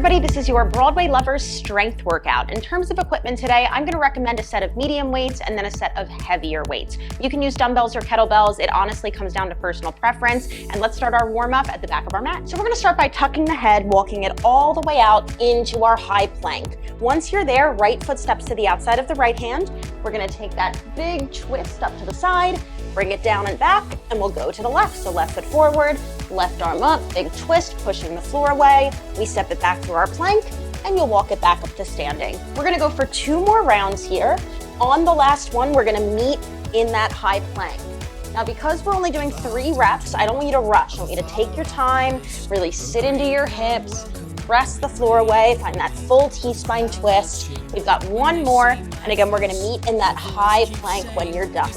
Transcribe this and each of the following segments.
everybody, this is your Broadway Lovers Strength Workout. In terms of equipment today, I'm going to recommend a set of medium weights and then a set of heavier weights. You can use dumbbells or kettlebells. It honestly comes down to personal preference. And let's start our warm up at the back of our mat. So we're going to start by tucking the head, walking it all the way out into our high plank. Once you're there, right foot steps to the outside of the right hand. We're going to take that big twist up to the side, bring it down and back, and we'll go to the left. So left foot forward, left arm up, big twist, pushing the floor away. We step it back through our plank, and you'll walk it back up to standing. We're gonna go for 2 more rounds here. On the last one, we're gonna meet in that high plank. Now, because we're only doing 3 reps, I don't want you to rush. I want you to take your time, really sit into your hips, press the floor away, find that full T-spine twist. We've got 1 more, and again, we're gonna meet in that high plank when you're done.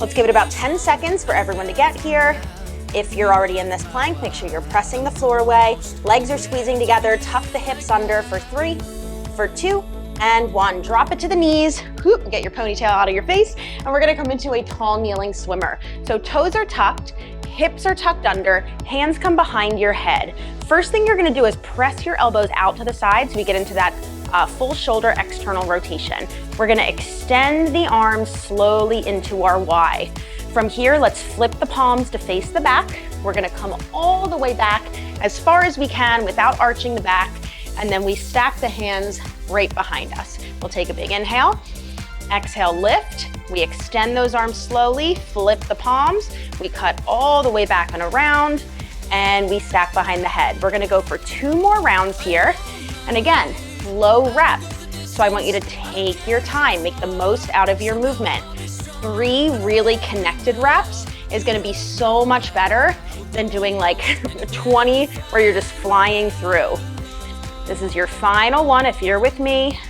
Let's give it about 10 seconds for everyone to get here. If you're already in this plank, make sure you're pressing the floor away. Legs are squeezing together. Tuck the hips under for 3, for 2, and 1. Drop it to the knees. Get your ponytail out of your face. And we're gonna come into a tall kneeling swimmer. So toes are tucked, hips are tucked under, hands come behind your head. First thing you're gonna do is press your elbows out to the side so we get into that full shoulder external rotation. We're gonna extend the arms slowly into our Y. From here, let's flip the palms to face the back. We're gonna come all the way back as far as we can without arching the back, and then we stack the hands right behind us. We'll take a big inhale, exhale, lift. We extend those arms slowly, flip the palms. We cut all the way back and around, and we stack behind the head. We're gonna go for 2 more rounds here. And again, low rep. So I want you to take your time, make the most out of your movement. 3 really connected reps is gonna be so much better than doing like 20 where you're just flying through. This is your final one if you're with me.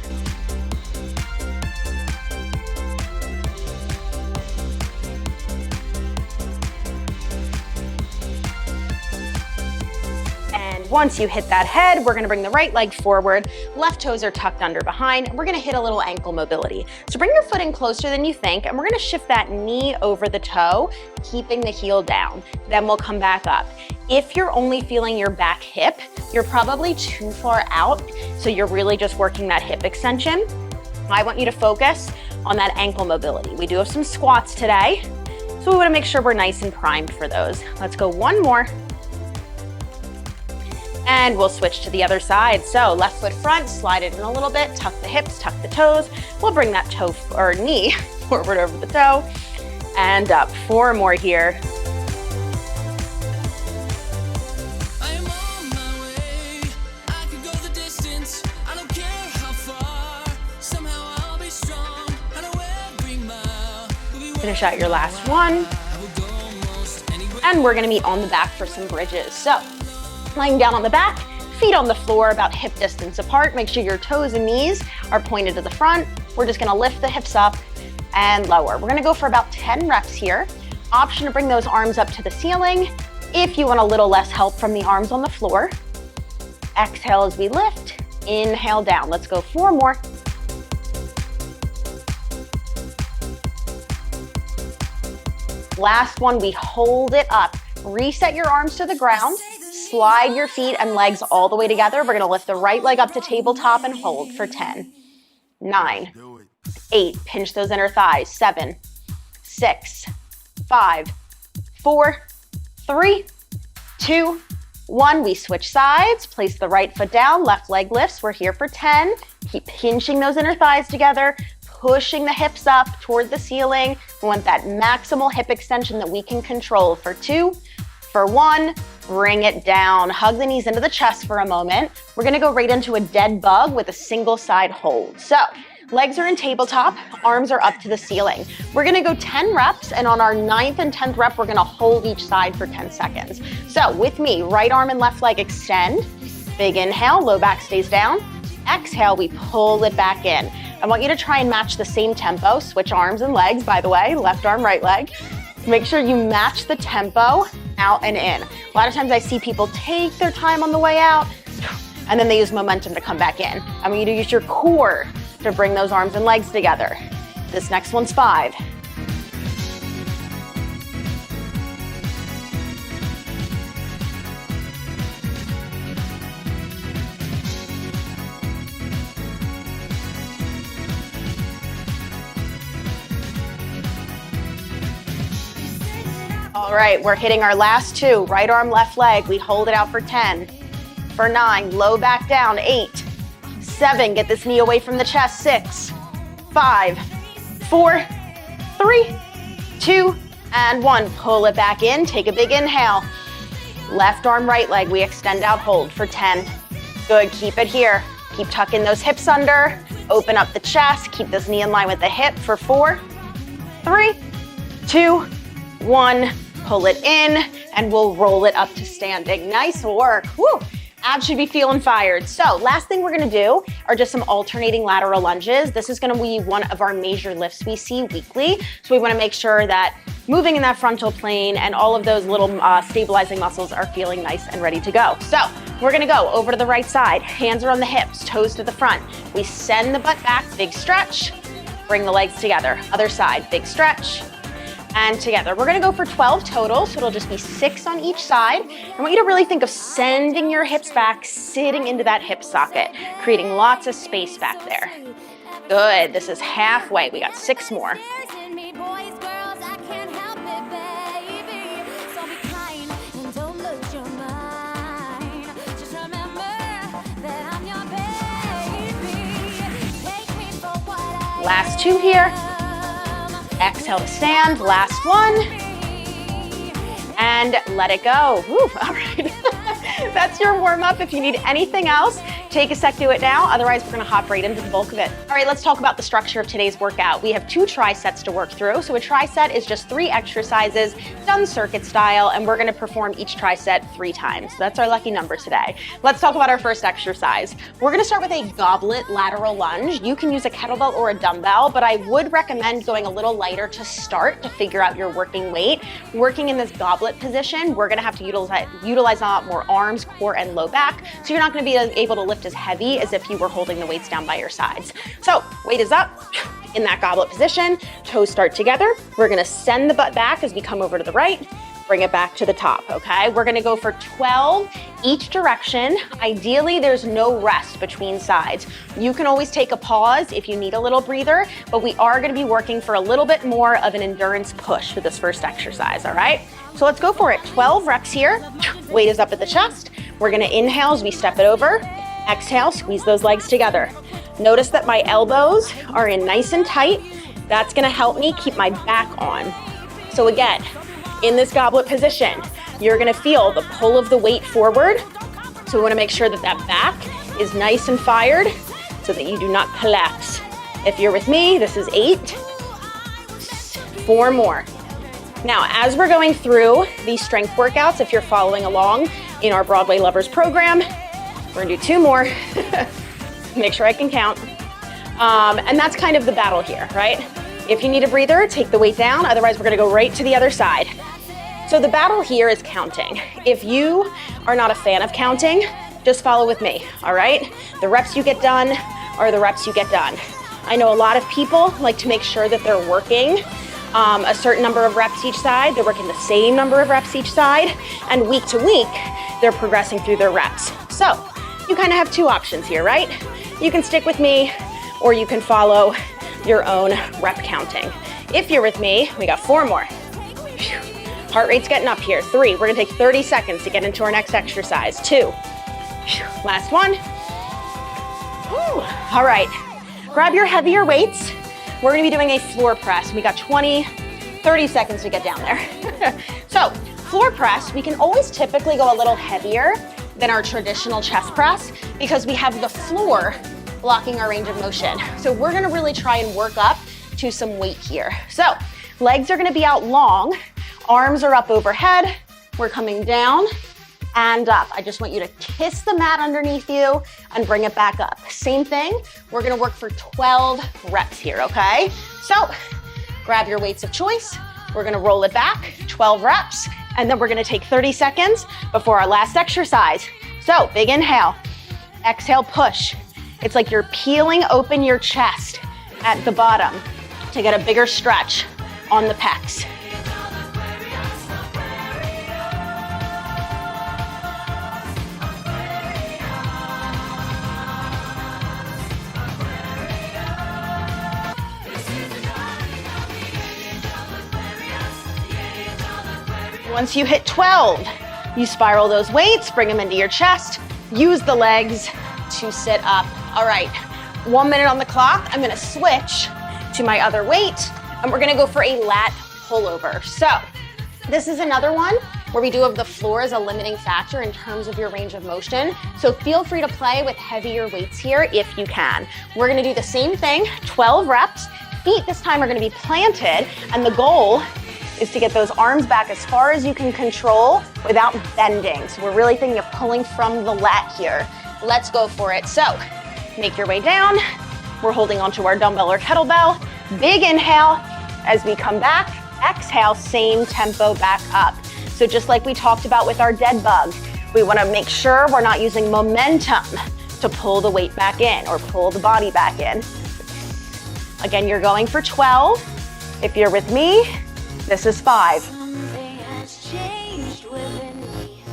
Once you hit that head, we're gonna bring the right leg forward, left toes are tucked under behind, and we're gonna hit a little ankle mobility. So bring your foot in closer than you think, and we're gonna shift that knee over the toe, keeping the heel down. Then we'll come back up. If you're only feeling your back hip, you're probably too far out, so you're really just working that hip extension. I want you to focus on that ankle mobility. We do have some squats today, so we wanna make sure we're nice and primed for those. Let's go 1 more. And we'll switch to the other side. So left foot front, slide it in a little bit, tuck the hips, tuck the toes. We'll bring that toe or knee forward over the toe and up. 4 more here. Finish out your last one. And we're gonna meet on the back for some bridges. So lying down on the back, feet on the floor about hip distance apart. Make sure your toes and knees are pointed to the front. We're just gonna lift the hips up and lower. We're gonna go for about 10 reps here. Option to bring those arms up to the ceiling if you want a little less help from the arms on the floor. Exhale as we lift, inhale down. Let's go 4 more. Last one, we hold it up. Reset your arms to the ground. Slide your feet and legs all the way together. We're gonna lift the right leg up to tabletop and hold for 10, 9, 8, pinch those inner thighs, 7, 6, 5, 4, 3, 2, 1. We switch sides, place the right foot down, left leg lifts. We're here for 10. Keep pinching those inner thighs together, pushing the hips up toward the ceiling. We want that maximal hip extension that we can control for 2, for 1, bring it down. Hug the knees into the chest for a moment. We're gonna go right into a dead bug with a single side hold. So legs are in tabletop, arms are up to the ceiling. We're gonna go 10 reps, and on our 9th and 10th rep, we're gonna hold each side for 10 seconds. So with me, right arm and left leg extend. Big inhale, low back stays down. Exhale, we pull it back in. I want you to try and match the same tempo. Switch arms and legs, by the way, left arm, right leg. Make sure you match the tempo out and in. A lot of times I see people take their time on the way out, and then they use momentum to come back in. I want you to use your core to bring those arms and legs together. This next one's 5, All right, we're hitting our last 2. Right arm, left leg. We hold it out for 10. For 9, low back down. 8, 7, get this knee away from the chest. 6, 5, 4, 3, 2, and 1. Pull it back in, take a big inhale. Left arm, right leg, we extend out, hold for 10. Good, keep it here. Keep tucking those hips under, open up the chest, keep this knee in line with the hip for 4, 3, 2, 1. Pull it in, and we'll roll it up to standing. Nice work. Woo. Abs should be feeling fired. So last thing we're gonna do are just some alternating lateral lunges. This is gonna be one of our major lifts we see weekly. So we wanna make sure that moving in that frontal plane and all of those little stabilizing muscles are feeling nice and ready to go. So we're gonna go over to the right side. Hands are on the hips, toes to the front. We send the butt back, big stretch. Bring the legs together. Other side, big stretch. And together. We're gonna go for 12 total, so it'll just be 6 on each side. I want you to really think of sending your hips back, sitting into that hip socket, creating lots of space back there. Good, this is halfway. We got 6 more. Last 2 here. Exhale to stand, last 1. And let it go. Woo, all right. That's your warm up. If you need anything else, take a sec, do it now. Otherwise, we're gonna hop right into the bulk of it. All right, let's talk about the structure of today's workout. We have 2 tri-sets to work through. So a tri-set is just 3 exercises done circuit style, and we're gonna perform each tri-set 3 times. That's our lucky number today. Let's talk about our first exercise. We're gonna start with a goblet lateral lunge. You can use a kettlebell or a dumbbell, but I would recommend going a little lighter to start to figure out your working weight. Working in this goblet position, we're gonna have to utilize a lot more arms, core, and low back. So you're not gonna be able to lift as heavy as if you were holding the weights down by your sides. So weight is up in that goblet position, toes start together. We're gonna send the butt back as we come over to the right, bring it back to the top, okay? We're gonna go for 12 each direction. Ideally, there's no rest between sides. You can always take a pause if you need a little breather, but we are gonna be working for a little bit more of an endurance push for this first exercise, all right? So let's go for it. 12 reps here. Weight is up at the chest. We're gonna inhale as we step it over. Exhale, squeeze those legs together. Notice that my elbows are in nice and tight. That's gonna help me keep my back on. So again, in this goblet position, you're gonna feel the pull of the weight forward. So we wanna make sure that that back is nice and fired so that you do not collapse. If you're with me, this is 8, 4 more. Now, as we're going through these strength workouts, if you're following along in our Broadway Lovers program, we're gonna do 2 more. Make sure I can count. And that's kind of the battle here, right? If you need a breather, take the weight down. Otherwise, we're gonna go right to the other side. So the battle here is counting. If you are not a fan of counting, just follow with me, all right? The reps you get done are the reps you get done. I know a lot of people like to make sure that they're working a certain number of reps each side. They're working the same number of reps each side. And week to week, they're progressing through their reps. So you kind of have 2 options here, right? You can stick with me, or you can follow your own rep counting. If you're with me, we got 4 more. Heart rate's getting up here. 3, we're gonna take 30 seconds to get into our next exercise. 2, last 1. Whew. All right, grab your heavier weights. We're gonna be doing a floor press. We got 30 seconds to get down there. So floor press, we can always typically go a little heavier than our traditional chest press because we have the floor blocking our range of motion. So we're gonna really try and work up to some weight here. So legs are gonna be out long, arms are up overhead, we're coming down and up. I just want you to kiss the mat underneath you and bring it back up. Same thing, we're gonna work for 12 reps here, okay? So grab your weights of choice, we're gonna roll it back, 12 reps, and then we're gonna take 30 seconds before our last exercise. So big inhale, exhale, push. It's like you're peeling open your chest at the bottom to get a bigger stretch on the pecs. Once you hit 12, you spiral those weights, bring them into your chest, use the legs to sit up. All right, 1 minute on the clock. I'm gonna switch to my other weight, and we're gonna go for a lat pullover. So this is another one where we do have the floor as a limiting factor in terms of your range of motion. So feel free to play with heavier weights here if you can. We're gonna do the same thing, 12 reps. Feet this time are gonna be planted, and the goal is to get those arms back as far as you can control without bending. So we're really thinking of pulling from the lat here. Let's go for it. So make your way down. We're holding onto our dumbbell or kettlebell. Big inhale. As we come back, exhale, same tempo back up. So just like we talked about with our dead bug, we wanna make sure we're not using momentum to pull the weight back in or pull the body back in. Again, you're going for 12. If you're with me, this is 5. Something has changed within me.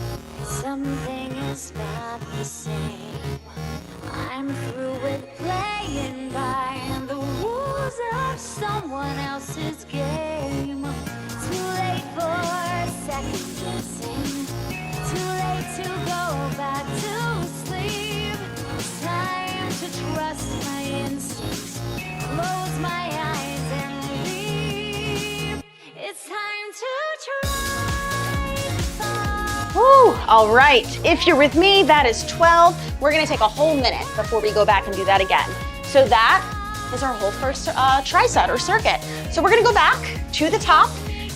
Something is not the same. I'm through with playing by the rules of someone else's game. Too late for second guessing. Too late to go back to sleep. It's time to trust my instincts. Close my eyes and leave. It's time to try. Woo, all right. If you're with me, that is 12. We're gonna take a whole minute before we go back and do that again. So that is our whole first tri-set or circuit. So we're gonna go back to the top,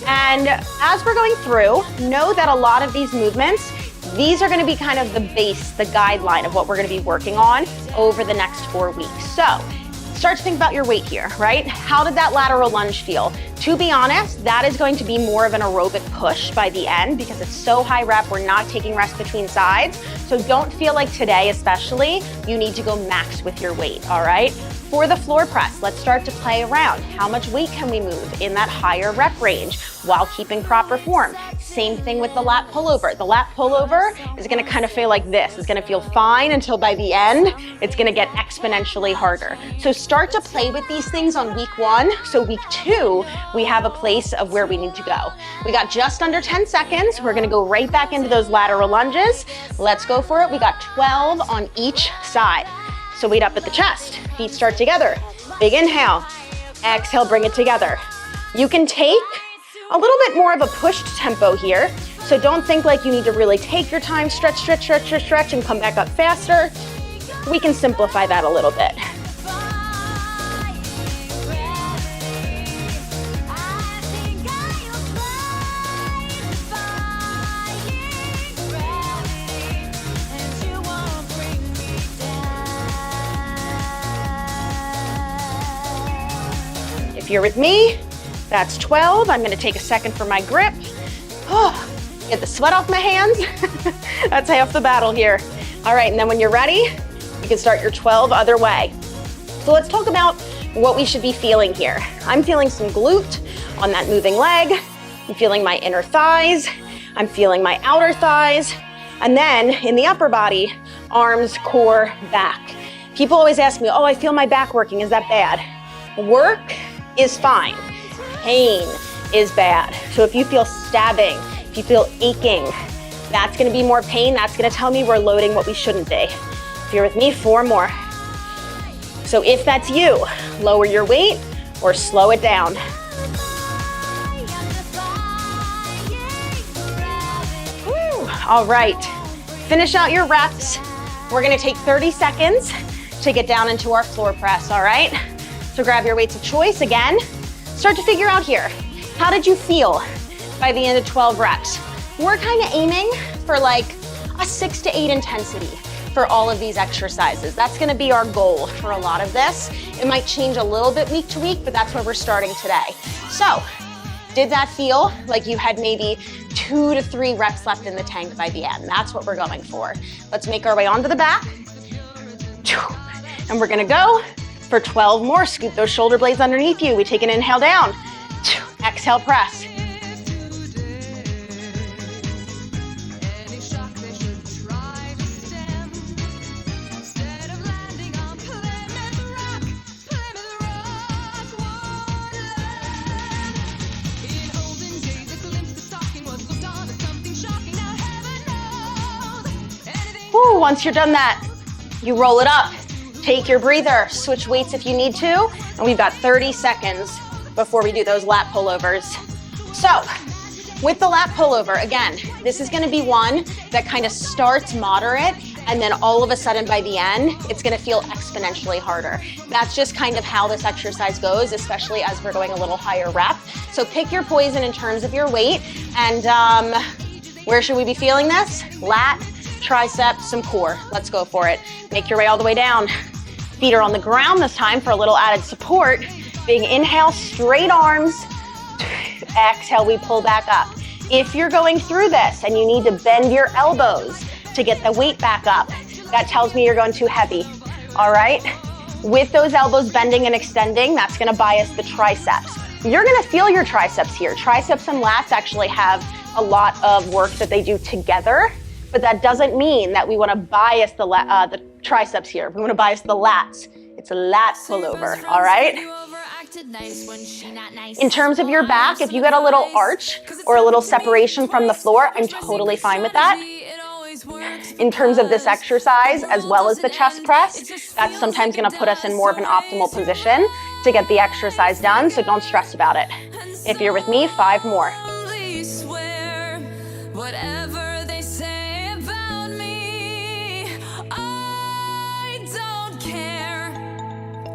and as we're going through, know that a lot of these movements, these are gonna be kind of the base, the guideline of what we're gonna be working on over the next 4 weeks. So start to think about your weight here, right? How did that lateral lunge feel? To be honest, that is going to be more of an aerobic push by the end because it's so high rep, we're not taking rest between sides. So don't feel like today especially, you need to go max with your weight, all right? For the floor press, let's start to play around. How much weight can we move in that higher rep range while keeping proper form? Same thing with the lat pullover. The lat pullover is gonna kind of feel like this. It's gonna feel fine until by the end, it's gonna get exponentially harder. So start to play with these things on week 1. So week 2, we have a place of where we need to go. We got just under 10 seconds. We're gonna go right back into those lateral lunges. Let's go for it. We got 12 on each side. So weight up at the chest, feet start together. Big inhale, exhale, bring it together. You can take a little bit more of a pushed tempo here. So don't think like you need to really take your time, stretch, stretch, stretch, stretch, stretch, and come back up faster. We can simplify that a little bit. If you're with me, that's 12. I'm gonna take a second for my grip. Oh, get the sweat off my hands. That's half the battle here. All right, and then when you're ready, you can start your 12 other way. So let's talk about what we should be feeling here. I'm feeling some glute on that moving leg. I'm feeling my inner thighs. I'm feeling my outer thighs. And then in the upper body, arms, core, back. People always ask me, oh, I feel my back working, is that bad? Work is fine. Pain is bad. So if you feel stabbing, if you feel aching, that's gonna be more pain. That's gonna tell me we're loading what we shouldn't be. If you're with me, 4 more. So if that's you, lower your weight or slow it down. Woo. All right, finish out your reps. We're gonna take 30 seconds to get down into our floor press, all right? So grab your weights of choice again. Start to figure out here, how did you feel by the end of 12 reps? We're kind of aiming for like a 6 to 8 intensity for all of these exercises. That's gonna be our goal for a lot of this. It might change a little bit week to week, but that's where we're starting today. So, did that feel like you had maybe 2 to 3 reps left in the tank by the end? That's what we're going for. Let's make our way onto the back. And we're gonna go for 12 more. Scoop those shoulder blades underneath you. We take an inhale down. Exhale, press. Woo, once you're done that, you roll it up. Take your breather, switch weights if you need to, and we've got 30 seconds before we do those lat pullovers. So, with the lat pullover, again, this is gonna be one that kind of starts moderate, and then all of a sudden by the end, it's gonna feel exponentially harder. That's just kind of how this exercise goes, especially as we're going a little higher rep. So pick your poison in terms of your weight, and where should we be feeling this? Lat, tricep, some core. Let's go for it. Make your way all the way down. Feet are on the ground this time for a little added support. Big inhale, straight arms. Exhale, we pull back up. If you're going through this and you need to bend your elbows to get the weight back up, that tells me you're going too heavy, all right? With those elbows bending and extending, that's gonna bias the triceps. You're gonna feel your triceps here. Triceps and lats actually have a lot of work that they do together, but that doesn't mean that we wanna bias the triceps here. We wanna bias the lats. It's a lat pullover, all right? In terms of your back, if you get a little arch or a little separation from the floor, I'm totally fine with that. In terms of this exercise, as well as the chest press, that's sometimes gonna put us in more of an optimal position to get the exercise done, so don't stress about it. If you're with me, 5 more. Whatever they say about me, I don't care.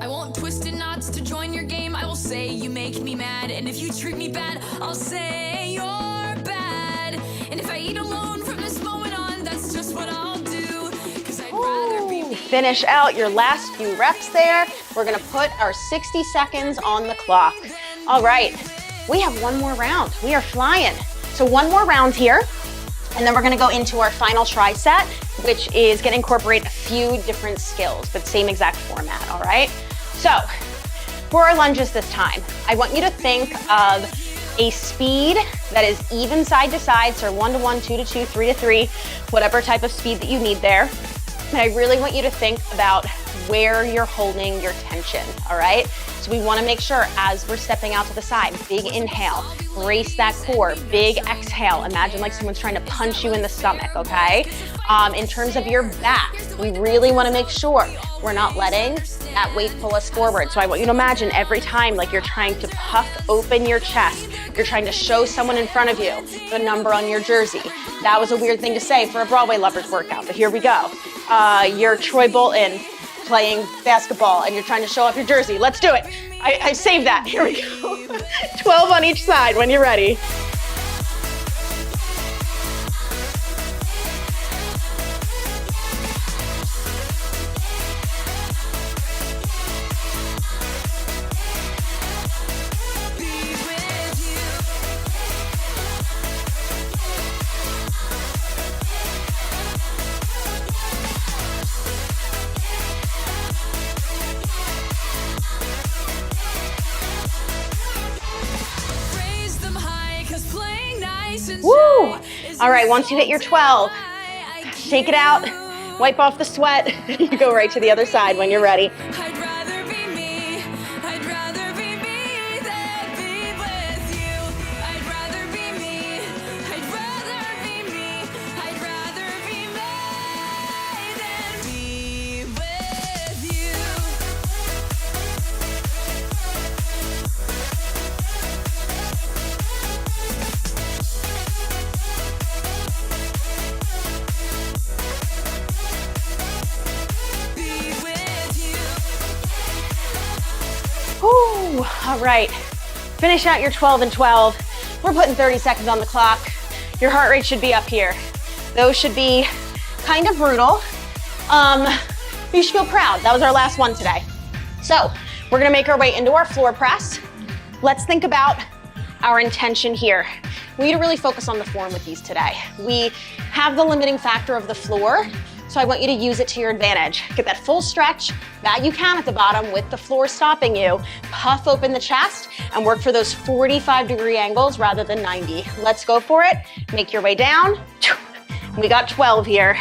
I won't twist in knots to join your game. I will say you make me mad, and if you treat me bad, I'll say you're bad. And if I eat alone from this moment on, that's just what I'll do. 'Cause I'd rather be me. Finish out your last few reps there. We're gonna put our 60 seconds on the clock. All right, we have one more round. We are flying. So one more round here, and then we're gonna go into our final tri-set, which is gonna incorporate a few different skills, but same exact format, all right? So for our lunges this time, I want you to think of a speed that is even side to side, so 1 to 1, 2 to 2, 3 to 3, whatever type of speed that you need there. And I really want you to think about where you're holding your tension, all right? So we wanna make sure as we're stepping out to the side, big inhale, brace that core, big exhale. Imagine like someone's trying to punch you in the stomach, okay? In terms of your back, we really wanna make sure we're not letting that weight pull us forward. So I want you to imagine every time like you're trying to puff open your chest, you're trying to show someone in front of you the number on your jersey. That was a weird thing to say for a Broadway lovers workout, but here we go. You're Troy Bolton playing basketball and you're trying to show off your jersey. Let's do it. I saved that. Here we go. 12 on each side when you're ready. Woo! All right, once you hit your 12, shake it out, wipe off the sweat, you go right to the other side when you're ready. I'd rather be me. I'd rather be me than be with you. I'd rather be me. I'd rather be me. I'd rather be me than be with you. Woo! All right, finish out your 12 and 12. We're putting 30 seconds on the clock. Your heart rate should be up here. Those should be kind of brutal. You should feel proud. That was our last one today. So we're gonna make our way into our floor press. Let's think about our intention here. We need to really focus on the form with these today. We have the limiting factor of the floor, so I want you to use it to your advantage. Get that full stretch that you can at the bottom with the floor stopping you. Puff open the chest and work for those 45-degree angles rather than 90. Let's go for it. Make your way down. We got 12 here.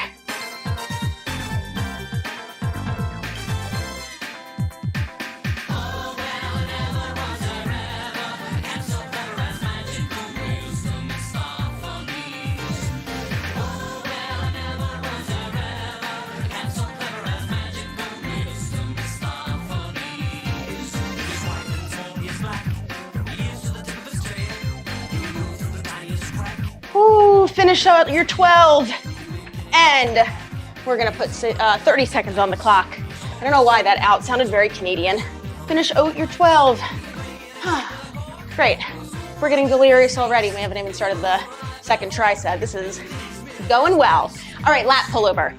Finish out your 12. And we're gonna put 30 seconds on the clock. I don't know why that out sounded very Canadian. Finish out your 12. Great. We're getting delirious already. We haven't even started the second tricep. This is going well. All right, lat pullover.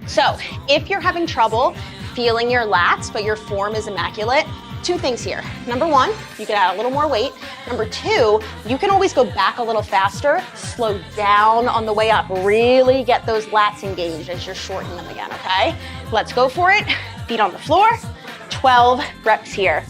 So if you're having trouble feeling your lats, but your form is immaculate, two things here. Number one, you can add a little more weight. Number two, you can always go back a little faster, slow down on the way up. Really get those lats engaged as you're shortening them again, okay? Let's go for it. Feet on the floor, 12 reps here.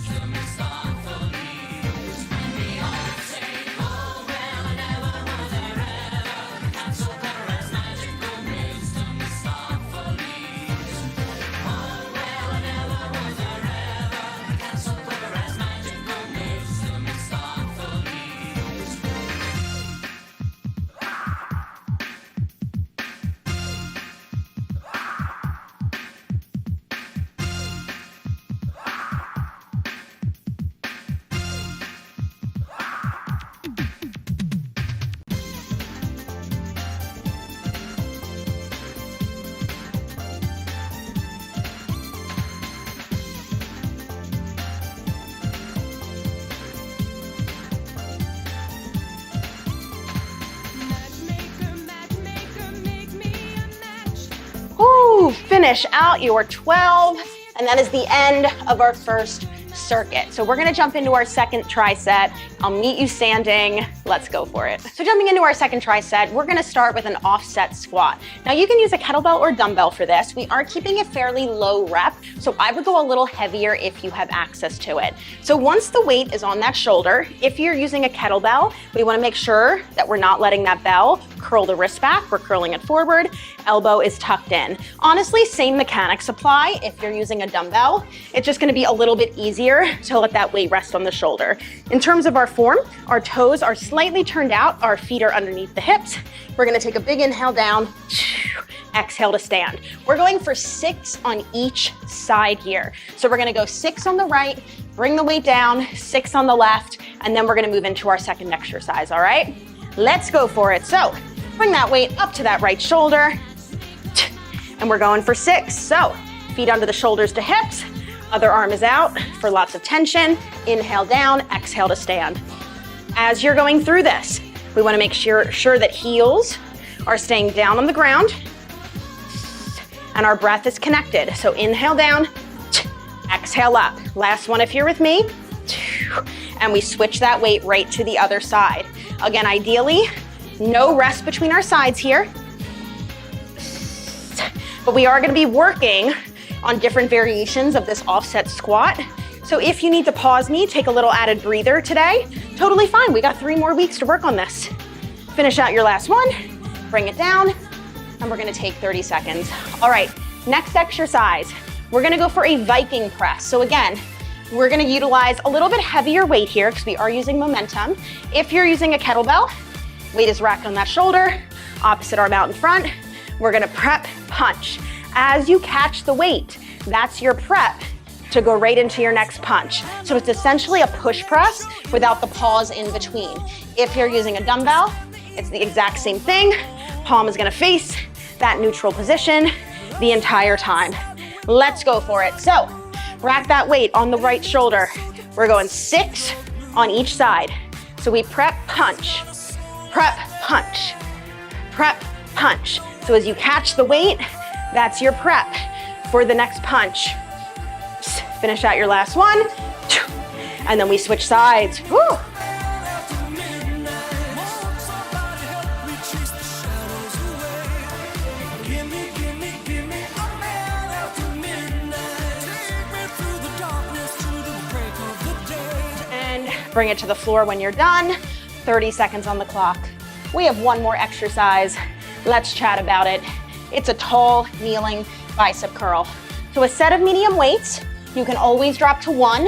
Finish out your 12, and that is the end of our first circuit. So we're gonna jump into our second tricep. I'll meet you standing. Let's go for it. So jumping into our second tricep, we're gonna start with an offset squat. Now you can use a kettlebell or dumbbell for this. We are keeping a fairly low rep, so I would go a little heavier if you have access to it. So once the weight is on that shoulder, if you're using a kettlebell, we wanna make sure that we're not letting that bell curl the wrist back. We're curling it forward, elbow is tucked in. Honestly, same mechanics apply if you're using a dumbbell. It's just gonna be a little bit easier to let that weight rest on the shoulder. In terms of our form, our toes are slightly turned out, our feet are underneath the hips. We're gonna take a big inhale down, exhale to stand. We're going for 6 on each side here. So we're gonna go 6 on the right, bring the weight down, 6 on the left, and then we're gonna move into our second exercise, all right? Let's go for it. So bring that weight up to that right shoulder, and we're going for 6. So feet under the shoulders to hips, other arm is out for lots of tension. Inhale down, exhale to stand. As you're going through this, we wanna make sure that heels are staying down on the ground and our breath is connected. So inhale down, exhale up. Last one if you're with me. And we switch that weight right to the other side. Again, ideally, no rest between our sides here. But we are gonna be working on different variations of this offset squat. So if you need to pause me, take a little added breather today, totally fine. We got 3 more weeks to work on this. Finish out your last one, bring it down, and we're gonna take 30 seconds. All right, next exercise, we're gonna go for a Viking press. So again, we're gonna utilize a little bit heavier weight here because we are using momentum. If you're using a kettlebell, weight is racked on that shoulder, opposite arm out in front. We're gonna prep, punch. As you catch the weight, that's your prep to go right into your next punch. So it's essentially a push press without the pause in between. If you're using a dumbbell, it's the exact same thing. Palm is gonna face that neutral position the entire time. Let's go for it. So rack that weight on the right shoulder. We're going 6 on each side. So we prep, punch, prep, punch, prep, punch. So as you catch the weight, that's your prep for the next punch. Finish out your last one, and then we switch sides. Woo. And bring it to the floor when you're done. 30 seconds on the clock. We have one more exercise. Let's chat about it. It's a tall kneeling bicep curl. So a set of medium weights, you can always drop to 1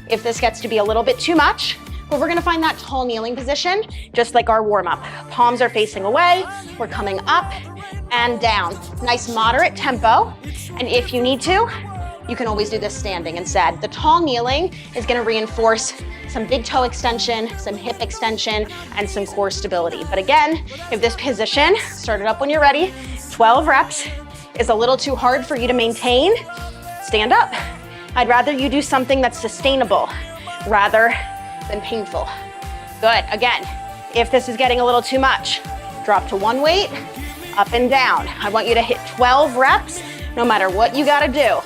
if this gets to be a little bit too much, but we're gonna find that tall kneeling position, just like our warm up. Palms are facing away, we're coming up and down. Nice moderate tempo, and if you need to, you can always do this standing instead. The tall kneeling is gonna reinforce some big toe extension, some hip extension, and some core stability. But again, if this position, start it up when you're ready, 12 reps is a little too hard for you to maintain, stand up. I'd rather you do something that's sustainable rather than painful. Good, again, if this is getting a little too much, drop to one weight, up and down. I want you to hit 12 reps, no matter what you gotta do.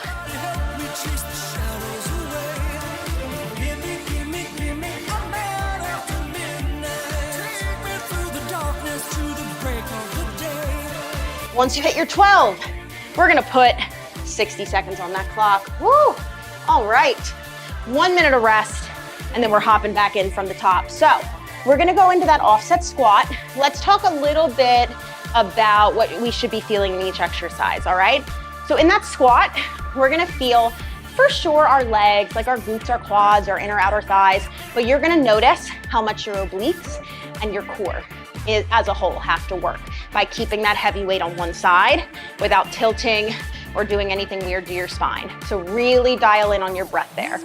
Once you hit your 12, we're gonna put 60 seconds on that clock. Woo! All right, 1 minute of rest, and then we're hopping back in from the top. So we're gonna go into that offset squat. Let's talk a little bit about what we should be feeling in each exercise, all right? So in that squat, we're gonna feel, for sure, our legs, like our glutes, our quads, our inner outer thighs, but you're gonna notice how much your obliques and your core as a whole have to work by keeping that heavy weight on one side without tilting or doing anything weird to your spine. So really dial in on your breath there.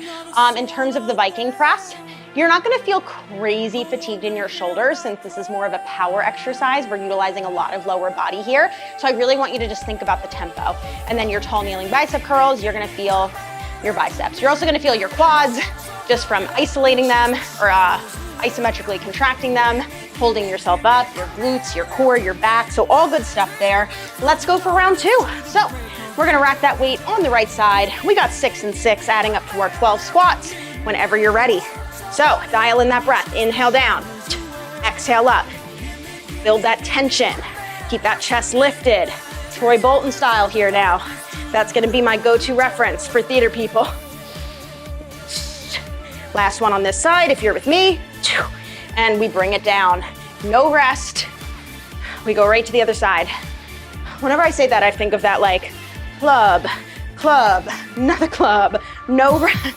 In terms of the Viking press, you're not gonna feel crazy fatigued in your shoulders since this is more of a power exercise. We're utilizing a lot of lower body here. So I really want you to just think about the tempo. And then your tall kneeling bicep curls, you're gonna feel your biceps. You're also gonna feel your quads just from isolating them or isometrically contracting them, holding yourself up, your glutes, your core, your back. So all good stuff there. Let's go for round two. So we're gonna rack that weight on the right side. We got 6 and 6 adding up to our 12 squats whenever you're ready. So dial in that breath, inhale down, exhale up, build that tension, keep that chest lifted. Troy Bolton style here now. That's gonna be my go-to reference for theater people. Last one on this side, if you're with me, and we bring it down. No rest, we go right to the other side. Whenever I say that, I think of that like club, another club, no rest.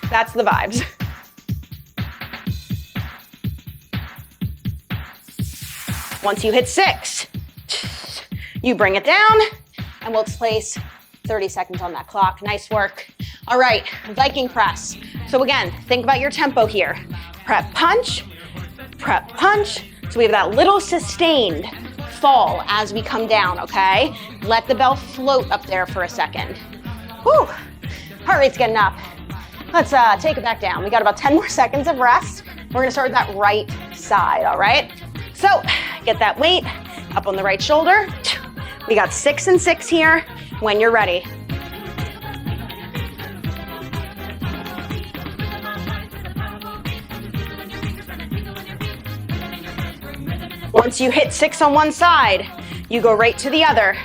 That's the vibes. Once you hit 6, you bring it down, and we'll place 30 seconds on that clock. Nice work. All right, Viking press. So again, think about your tempo here. Prep, punch, prep, punch. So we have that little sustained fall as we come down, okay? Let the bell float up there for a second. Whew, heart rate's getting up. Let's take it back down. We got about 10 more seconds of rest. We're gonna start with that right side, all right? So get that weight up on the right shoulder. We got 6 and 6 here when you're ready. Once you hit 6 on one side, you go right to the other.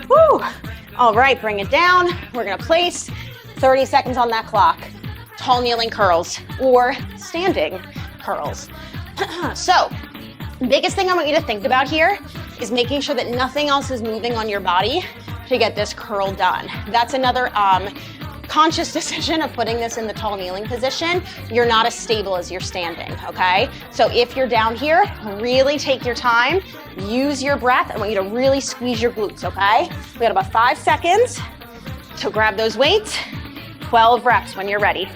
Woo! All right, bring it down. We're gonna place 30 seconds on that clock. Tall kneeling curls or standing curls. So, biggest thing I want you to think about here is making sure that nothing else is moving on your body to get this curl done. That's another conscious decision of putting this in the tall kneeling position. You're not as stable as you're standing, okay? So if you're down here, really take your time, use your breath. I want you to really squeeze your glutes, okay? We got about 5 seconds to grab those weights. 12 reps when you're ready.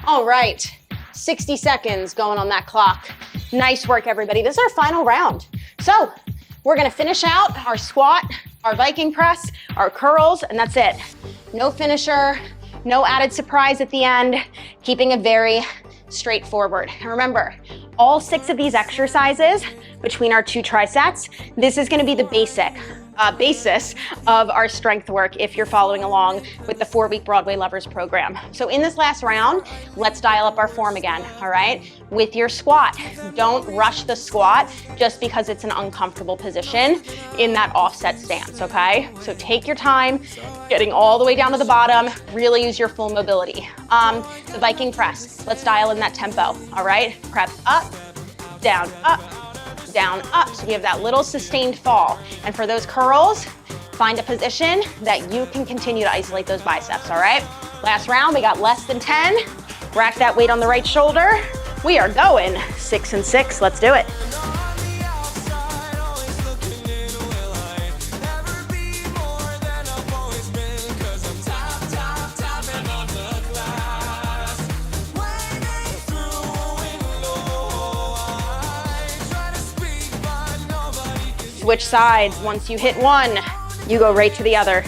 All right, 60 seconds going on that clock. Nice work, everybody. This is our final round. So we're gonna finish out our squat, our Viking press, our curls, and that's it. No finisher, no added surprise at the end, keeping it very straightforward. And remember, all 6 of these exercises between our 2 trisets, this is gonna be the basic basis of our strength work if you're following along with the 4-week Broadway Lovers program. So in this last round, let's dial up our form again, all right? With your squat, don't rush the squat just because it's an uncomfortable position in that offset stance, okay? So take your time, getting all the way down to the bottom, really use your full mobility. The Viking press, let's dial in that tempo, all right? Prep up, down, up, down, up. So we have that little sustained fall. And for those curls, find a position that you can continue to isolate those biceps, all right? Last round, we got less than 10. Rack that weight on the right shoulder. We are going 6 and 6. Let's do it. Switch sides. Once you hit one, you go right to the other.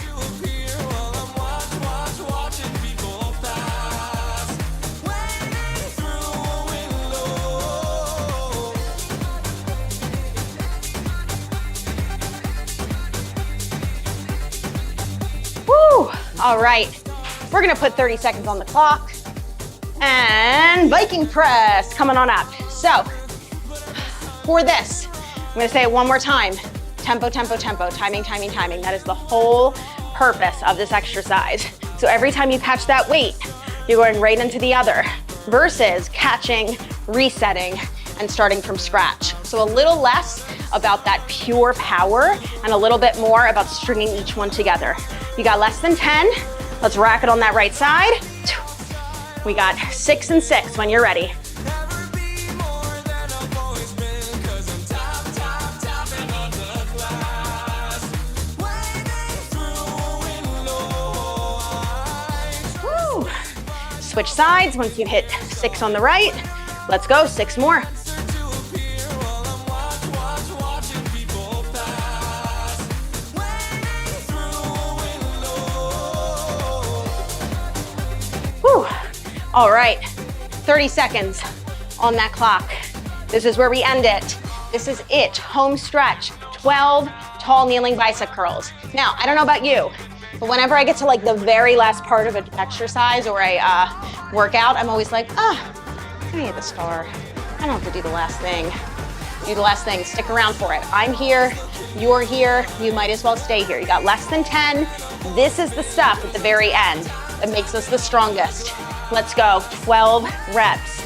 Woo! All right, we're gonna put 30 seconds on the clock. And Viking press coming on up. So for this, I'm gonna say it one more time. Tempo, tempo, tempo, timing, timing, timing. That is the whole purpose of this exercise. So every time you catch that weight, you're going right into the other versus catching, resetting, and starting from scratch. So a little less about that pure power and a little bit more about stringing each one together. You got less than 10. Let's rack it on that right side. We got 6 and 6 when you're ready. Switch sides. Once you hit 6 on the right, let's go, 6 more. Whew. All right, 30 seconds on that clock. This is where we end it. This is it, home stretch, 12 tall kneeling bicep curls. Now, I don't know about you, but whenever I get to like the very last part of an exercise or a workout, I'm always like, I need the star. I don't have to do the last thing. Do the last thing, stick around for it. I'm here, you're here, you might as well stay here. You got less than 10. This is the stuff at the very end that makes us the strongest. Let's go, 12 reps.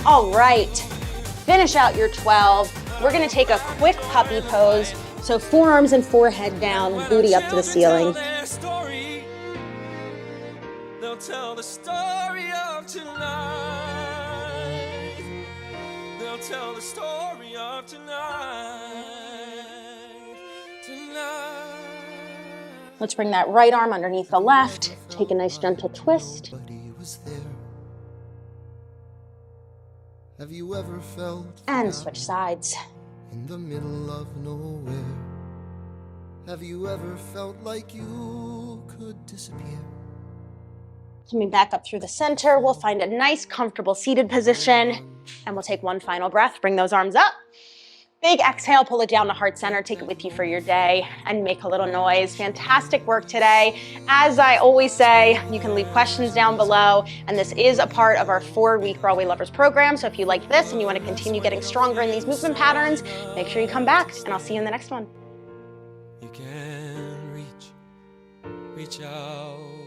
All right, finish out your 12. We're gonna take a quick puppy pose. So forearms and forehead down, booty up to the ceiling. They'll tell the story of tonight. They'll tell the story of tonight. Let's bring that right arm underneath the left. Take a nice gentle twist. Have you ever felt and switch sides in the middle of nowhere? Have you ever felt like you could disappear? Coming back up through the center, we'll find a nice comfortable seated position and we'll take one final breath. Bring those arms up. Big exhale, pull it down to heart center, take it with you for your day and make a little noise. Fantastic work today. As I always say, you can leave questions down below, and this is a part of our 4-week Broadway Lovers program. So if you like this and you want to continue getting stronger in these movement patterns, make sure you come back and I'll see you in the next one. You can reach out.